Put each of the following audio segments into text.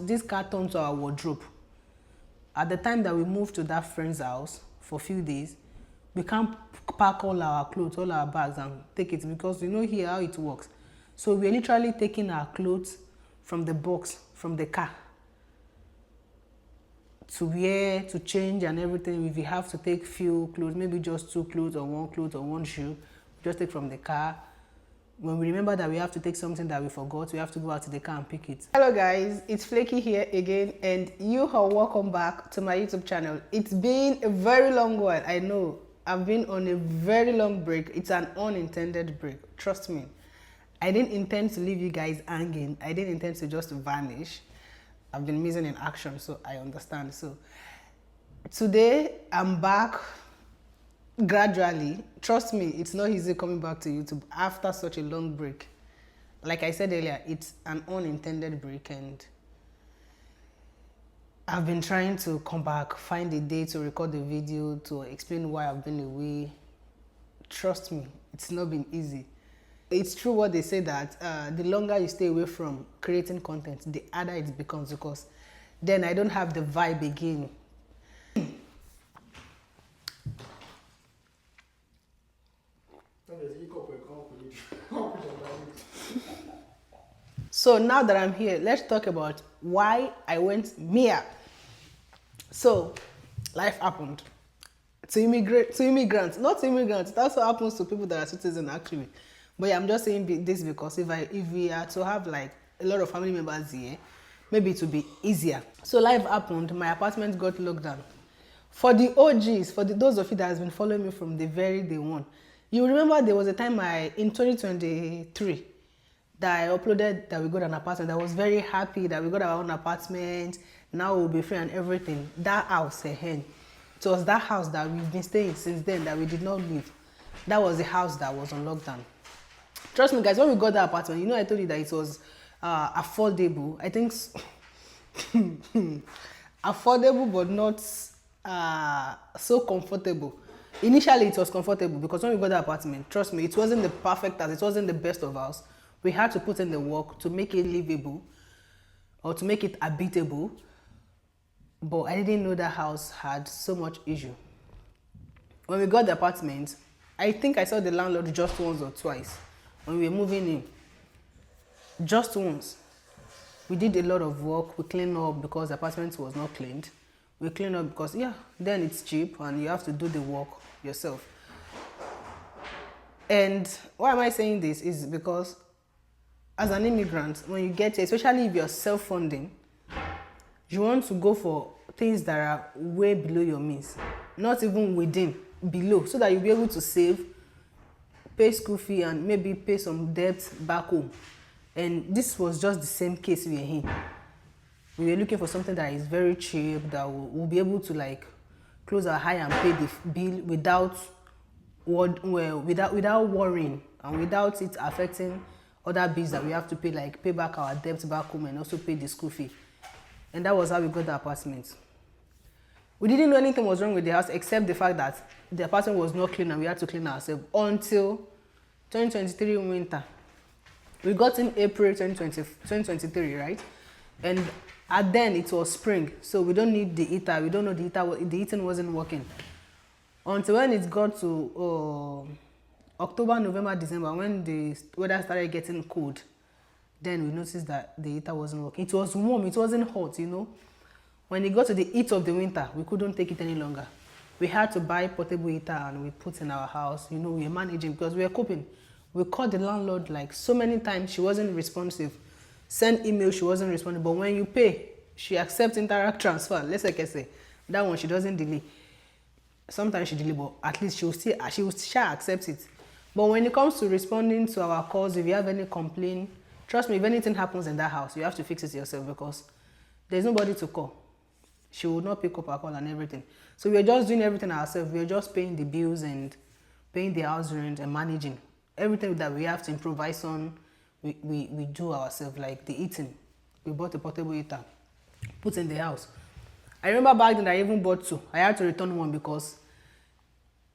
this car turned to our wardrobe. At the time that we moved to that friend's house for a few days, we can't pack all our clothes, all our bags and take it, because you know here how it works. So we're literally taking our clothes from the box, from the car, to wear, to change and everything. If we have to take few clothes, maybe just 2 clothes or 1 clothes or 1 shoe, we just take from the car. When we remember that we have to take something that we forgot, we have to go out to the car and pick it. Hello guys, it's Flaky here again, and you are welcome back to my YouTube channel. It's been a very long while, I know. I've been on a very long break. It's an unintended break, trust me. I didn't intend to leave you guys hanging. I didn't intend to just vanish. I've been missing in action, so I understand. So today I'm back gradually. Trust me, it's not easy coming back to YouTube after such a long break. Like I said earlier, it's an unintended break, and I've been trying to come back, find a day to record the video, to explain why I've been away. Trust me, it's not been easy. It's true what they say that the longer you stay away from creating content, the harder it becomes, because then I don't have the vibe again. So now that I'm here, let's talk about why I went Mia. So life happened to immigrants, not to immigrants. That's what happens to people that are citizens actually. But yeah, I'm just saying this because if we are to have like a lot of family members here, maybe it would be easier. So life happened. My apartment got locked down. For the OGs, for those of you that has been following me from the very day one, you remember there was a time in 2023 that I uploaded that we got an apartment. I was very happy that we got our own apartment. Now we'll be free and everything. That house, it was that house that we've been staying since then that we did not leave. That was the house that was on lockdown. Trust me guys, when we got that apartment, you know I told you that it was affordable. I think affordable, but not so comfortable. Initially it was comfortable because when we got the apartment, trust me, it wasn't the perfect house, it wasn't the best of house. We had to put in the work to make it livable or to make it habitable. But I didn't know that house had so much issue. When we got the apartment, I think I saw the landlord just once or twice when we were moving in. Just once. We did a lot of work. We cleaned up because the apartment was not cleaned. We cleaned up because, yeah, then it's cheap and you have to do the work yourself. And why am I saying this is because as an immigrant, when you get here, especially if you're self-funding, you want to go for things that are way below your means, not even within, below, so that you'll be able to save, pay school fee, and maybe pay some debt back home. And this was just the same case we were in. We were looking for something that is very cheap, that we'll be able to like close our eye and pay the bill without worrying and without it affecting other bills that we have to pay, like pay back our debt back home and also pay the school fee. And that was how we got the apartment. We didn't know anything was wrong with the house except the fact that the apartment was not clean and we had to clean ourselves until 2023 winter. We got in April 2023, right? And then it was spring, so we don't need the heater. We don't know the heating wasn't working. Until when it got to October, November, December, when the weather started getting cold, then we noticed that the heater wasn't working. It was warm, it wasn't hot, you know. When it got to the heat of the winter, we couldn't take it any longer. We had to buy portable heater and we put in our house. You know, we were managing because we were coping. We called the landlord like so many times, she wasn't responsive. Send email, she wasn't responding. But when you pay, she accepts Interact transfer. Let's like I say, that one she doesn't delay. Sometimes she delay, but at least she will still accept it. But when it comes to responding to our calls, if you have any complaint, trust me, if anything happens in that house, you have to fix it yourself because there's nobody to call. She would not pick up our call and everything. So we're just doing everything ourselves. We're just paying the bills and paying the house rent and managing. Everything that we have to improvise on, we do ourselves, like the eating. We bought a portable heater, put in the house. I remember back then I even bought 2. I had to return 1 because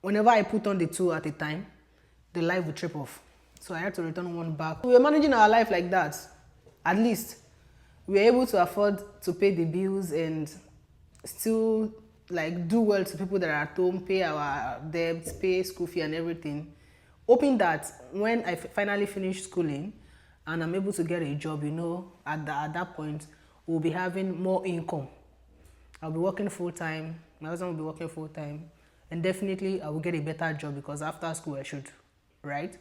whenever I put on the 2 at a time, the light would trip off. So I had to return 1 back. We were managing our life like that. At least we were able to afford to pay the bills and still like do well to people that are at home, pay our debts, pay school fee and everything. Hoping that when I finally finish schooling and I'm able to get a job, you know, at that point, we'll be having more income. I'll be working full time, my husband will be working full time, and definitely I will get a better job because after school I should, right?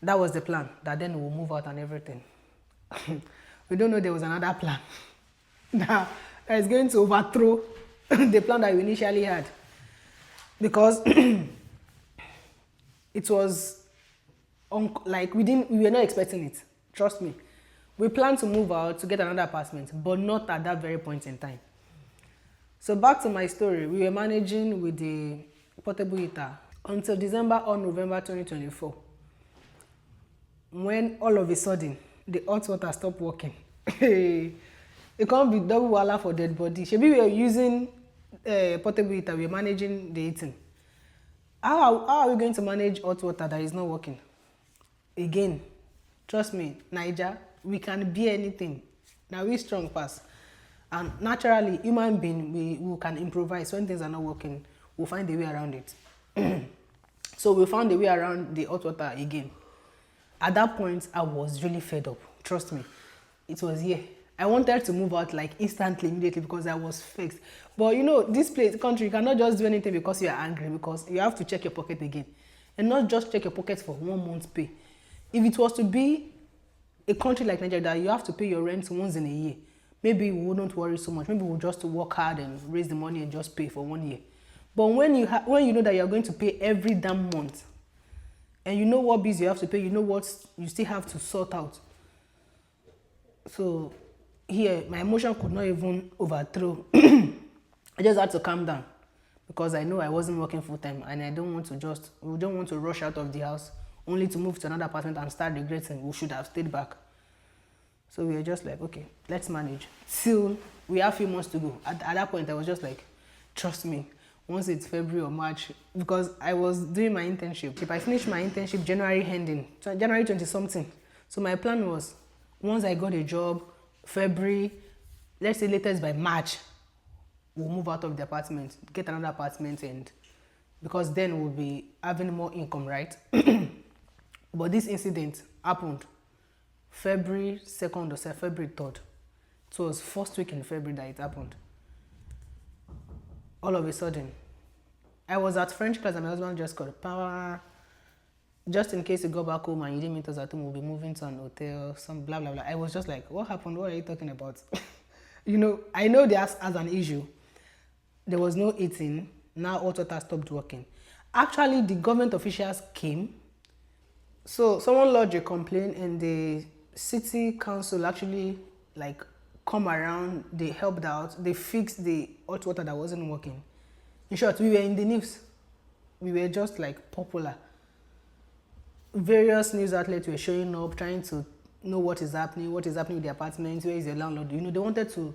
That was the plan, that then we'll move out and everything. We don't know there was another plan that is going to overthrow the plan that we initially had, because it was like we were not expecting it. Trust me, we planned to move out to get another apartment, but not at that very point in time. So back to my story, we were managing with the portable heater until December or November 2024, when all of a sudden the hot water stopped working. It can't be double wala for dead body. Shebi we were using portable heater, we were managing the heating. How are we going to manage hot water that is not working? Again, trust me, Naija, we can be anything. Now we strong pass. And naturally, human being, we can improvise. When things are not working, we'll find a way around it. So we found a way around the hot water again. At that point, I was really fed up. Trust me. It was here. I wanted to move out like instantly, immediately, because I was fixed. But you know, this country, you cannot just do anything because you are angry, because you have to check your pocket again. And not just check your pocket for 1 month's pay. If it was to be a country like Nigeria that you have to pay your rent once in a year, maybe we wouldn't worry so much. Maybe we'll just work hard and raise the money and just pay for 1 year. But when you know that you're going to pay every damn month, and you know what bills you have to pay, you know what you still have to sort out. So here, my emotion could not even overthrow. I just had to calm down, because I know I wasn't working full time, and we don't want to rush out of the house only to move to another apartment and start regretting we should have stayed back. So we were just like, okay, let's manage. Till we have a few months to go. At that point, I was just like, trust me, once it's February or March, because I was doing my internship. If I finish my internship January ending, January 20 something. So my plan was, once I got a job, February, let's say latest by March, we'll move out of the apartment, get another apartment, and because then we'll be having more income, right? But this incident happened February 2nd or February 3rd. It was first week in February that it happened. All of a sudden, I was at French class and my husband just called, "Power, just in case you go back home and you didn't meet us at home, we'll be moving to an hotel, some blah, blah, blah." I was just like, what happened? What are you talking about? You know, I know there's as an issue. There was no eating. Now hot water stopped working. Actually, the government officials came. So someone lodged a complaint and the city council actually like come around, they helped out, they fixed the hot water that wasn't working. In short, we were in the news. We were just like popular. Various news outlets were showing up, trying to know what is happening with the apartment, where is the landlord. You know, they wanted to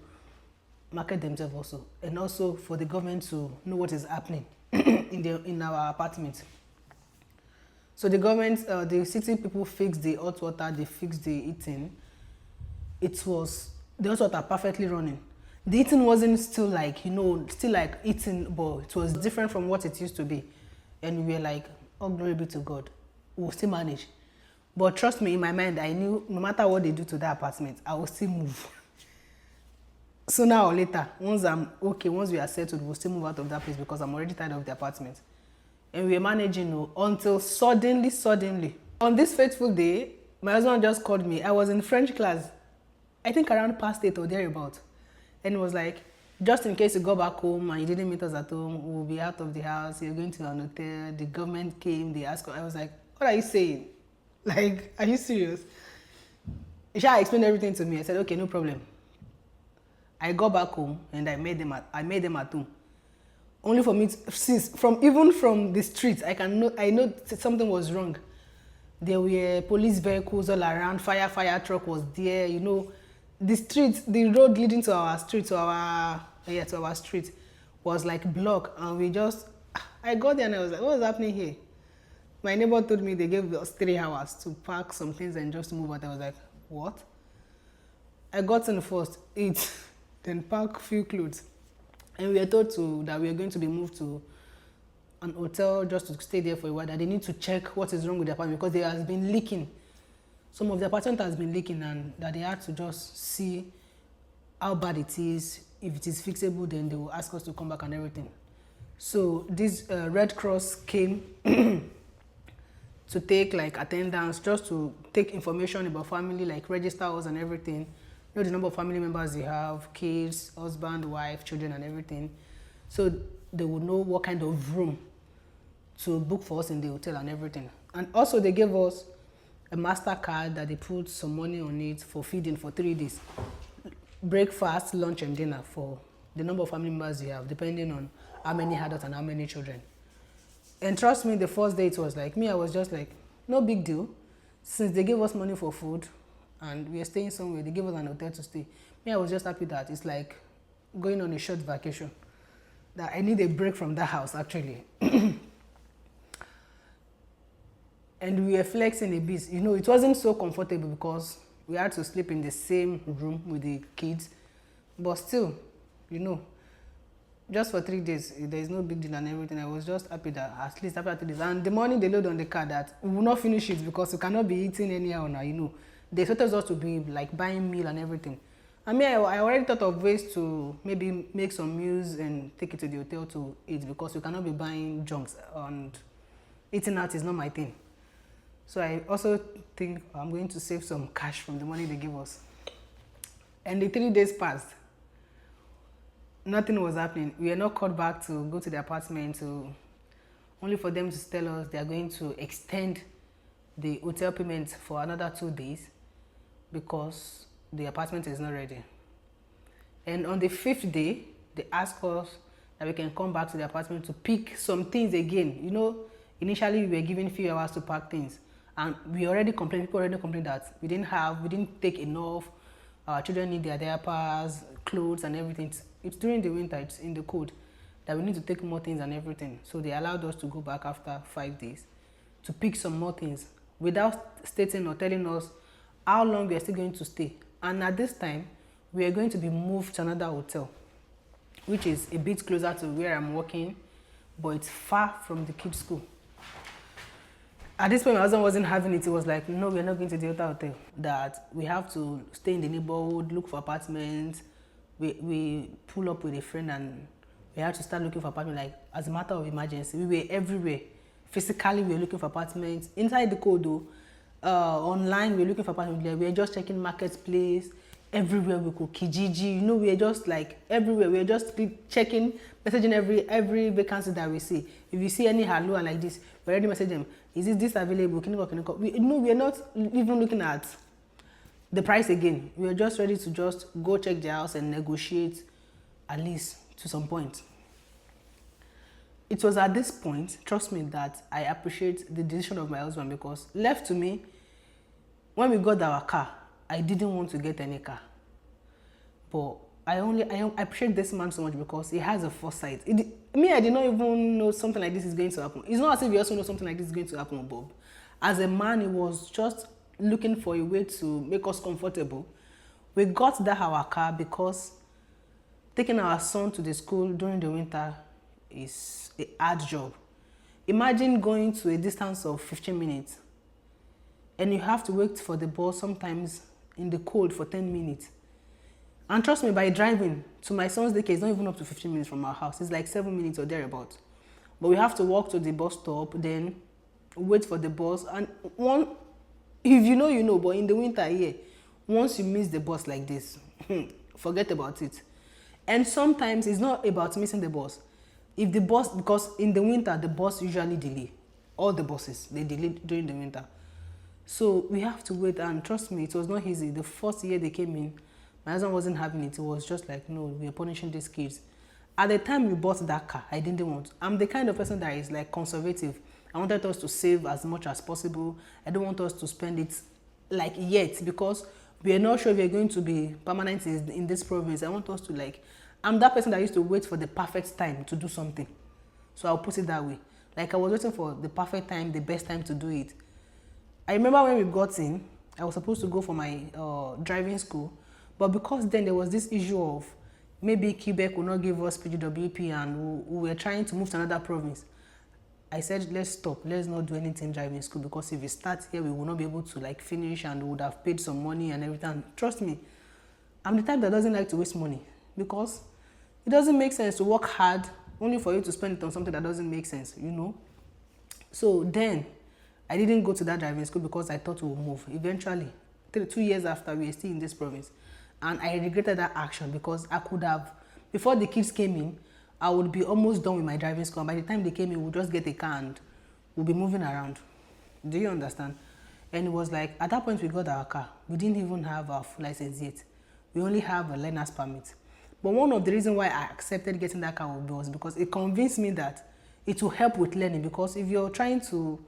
market themselves also, and also for the government to know what is happening in our apartment. So the government, the city people fixed the hot water, they fixed the heating. It was, the hot water perfectly running. The heating wasn't still like, you know, still like heating, but it was different from what it used to be. And we were like, oh, glory be to God, we'll still manage. But trust me, in my mind, I knew no matter what they do to that apartment, I will still move. Sooner or later, once we are settled, we'll still move out of that place because I'm already tired of the apartment. And we were managing until suddenly, on this fateful day, my husband just called me. I was in French class, I think around past 8 or thereabout. And it was like, just in case you go back home and you didn't meet us at home, we'll be out of the house, you're going to an hotel, the government came, they asked, I was like, what are you saying? Like, are you serious? Isha explained everything to me. I said, okay, no problem. I got back home and I made them at home. Only for me, even from the streets, I know something was wrong. There were police vehicles all around, fire truck was there, you know. The road leading to our street, was like blocked, and I got there and I was like, what's happening here? My neighbor told me they gave us 3 hours to pack some things and just move out. I was like, what? I got in first, eat, then pack few clothes. And we were told that we are going to be moved to an hotel just to stay there for a while, that they need to check what is wrong with the apartment because there has been leaking. Some of the apartment has been leaking, and that they had to just see how bad it is. If it is fixable, then they will ask us to come back and everything. So this Red Cross came to take like attendance, just to take information about family, like register us and everything. Know the number of family members they have, kids, husband, wife, children, and everything. So they would know what kind of room to book for us in the hotel and everything. And also they gave us a MasterCard that they put some money on it for feeding for 3 days. Breakfast, lunch, and dinner for the number of family members you have, depending on how many adults and how many children. And trust me, the first day it was like me, I was just like, no big deal. Since they gave us money for food and we are staying somewhere, they gave us an hotel to stay. Me, I was just happy that it's like going on a short vacation. That I need a break from that house, actually. And we were flexing a bit. You know, it wasn't so comfortable because we had to sleep in the same room with the kids. But still, you know, just for 3 days, there is no big deal and everything. I was just happy that at least after 3 days. And the morning they load on the car that we will not finish it because we cannot be eating anyhow now, you know. They expected us to be like buying meal and everything. I mean, I already thought of ways to maybe make some meals and take it to the hotel to eat because we cannot be buying junks, and eating out is not my thing. So I also think I'm going to save some cash from the money they give us. And the 3 days passed. Nothing was happening. We were not called back to go to the apartment, only for them to tell us they are going to extend the hotel payment for another 2 days because the apartment is not ready. And on the 5th day, they asked us that we can come back to the apartment to pick some things again. You know, initially we were given few hours to pack things, and people already complained that we didn't take enough. Our children need their diapers, clothes, and everything. It's during the winter, it's in the code that we need to take more things and everything. So they allowed us to go back after 5 days to pick some more things without stating or telling us how long we are still going to stay. And at this time, we are going to be moved to another hotel, which is a bit closer to where I'm working, but it's far from the kids' school. At this point, my husband wasn't having it. He was like, no, we're not going to the other hotel. That we have to stay in the neighborhood, look for apartments. We pull up with a friend and we had to start looking for apartments, like as a matter of emergency. We were everywhere. Physically, we were looking for apartments. Inside the code though, online, we were looking for apartments. We were just checking Marketplace. Everywhere we could, Kijiji, you know, we were just like everywhere. We were just checking, messaging every vacancy that we see. If you see any halua like this, we already message them. Is this available? Can you go? We are not even looking at the price again. We are just ready to just go check the house and negotiate, at least to some point. It was at this point, trust me, that I appreciate the decision of my husband, because left to me, when we got our car, I didn't want to get any car. But I appreciate this man so much because he has a foresight. I did not even know something like this is going to happen. It's not as if he also knows something like this is going to happen, Bob. As a man, he was just looking for a way to make us comfortable. We got our car because taking our son to the school during the winter is a hard job. Imagine going to a distance of 15 minutes and you have to wait for the bus sometimes in the cold for 10 minutes. And trust me, by driving to my son's daycare, it's not even up to 15 minutes from our house. It's like 7 minutes or thereabouts. But we have to walk to the bus stop, then wait for the bus. And if you know, you know, but in the winter here, once you miss the bus like this, forget about it. And sometimes it's not about missing the bus. If the bus, because in the winter, the bus usually delay. All the buses, they delay during the winter. So we have to wait, and trust me, it was not easy. The first year they came in, my husband wasn't having it. It was just like, no, we are punishing these kids. At the time we bought that car, I didn't want. I'm the kind of person that is like conservative. I wanted us to save as much as possible. I don't want us to spend it like yet, because we are not sure we are going to be permanent in this province. I want us to like, I'm that person that used to wait for the perfect time to do something. So I'll put it that way. Like I was waiting for the perfect time, the best time to do it. I remember when we got in, I was supposed to go for my driving school, But because then there was this issue of maybe Quebec will not give us PGWP and we were trying to move to another province, I said, let's stop. Let's not do anything driving school, because if we start here, we will not be able to like finish, and we would have paid some money and everything. Trust me, I'm the type that doesn't like to waste money, because it doesn't make sense to work hard only for you to spend it on something that doesn't make sense, you know. So then I didn't go to that driving school because I thought we would move. Eventually, 2 years after, we were still in this province. And I regretted that action, because I could have, before the kids came in, I would be almost done with my driving school. And by the time they came in, we'll just get a car and we'll be moving around. Do you understand? And it was like, at that point we got our car. We didn't even have our full license yet. We only have a learner's permit. But one of the reasons why I accepted getting that car was because it convinced me that it will help with learning. Because if you're trying to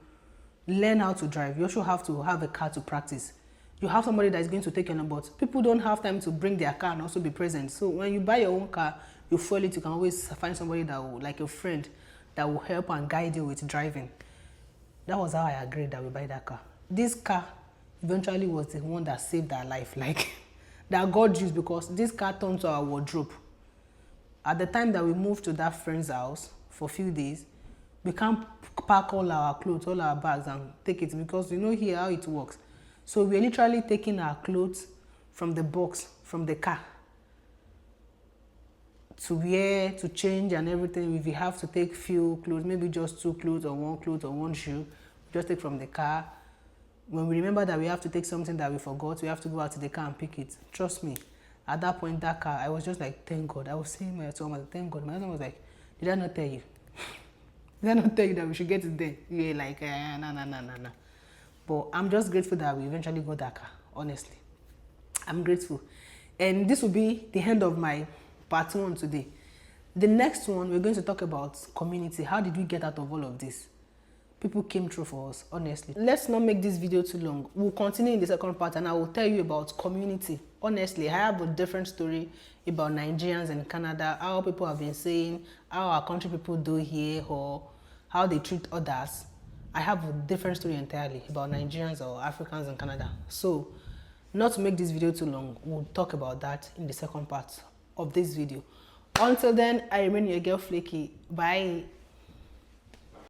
learn how to drive, you also have to have a car to practice. You have somebody that is going to take your number. People don't have time to bring their car and also be present. So when you buy your own car, you fuel it, you can always find somebody that will, like a friend, that will help and guide you with driving. That was how I agreed that we buy that car. This car eventually was the one that saved our life, like that God used, because this car turned to our wardrobe. At the time that we moved to that friend's house for a few days, we can't pack all our clothes, all our bags and take it, because you know here how it works. So we're literally taking our clothes from the box, from the car, to wear, to change and everything. If you have to take few clothes, maybe just 2 clothes or 1 clothes or 1 shoe, just take from the car. When we remember that we have to take something that we forgot, we have to go out to the car and pick it. Trust me, at that point, that car, I was just like, thank God. I was saying to my husband, thank God. My husband was like, did I not tell you? Did I not tell you that we should get it there? You were like, nah. But I'm just grateful that we eventually got that car, honestly. I'm grateful. And this will be the end of my part 1 today. The next one, we're going to talk about community. How did we get out of all of this? People came through for us, honestly. Let's not make this video too long. We'll continue in the second part and I will tell you about community. Honestly, I have a different story about Nigerians in Canada, how people have been saying, how our country people do here, or how they treat others. I have a different story entirely about Nigerians or Africans in Canada. So, not to make this video too long, we'll talk about that in the second part of this video. Until then, I remain your girl Flaky. Bye.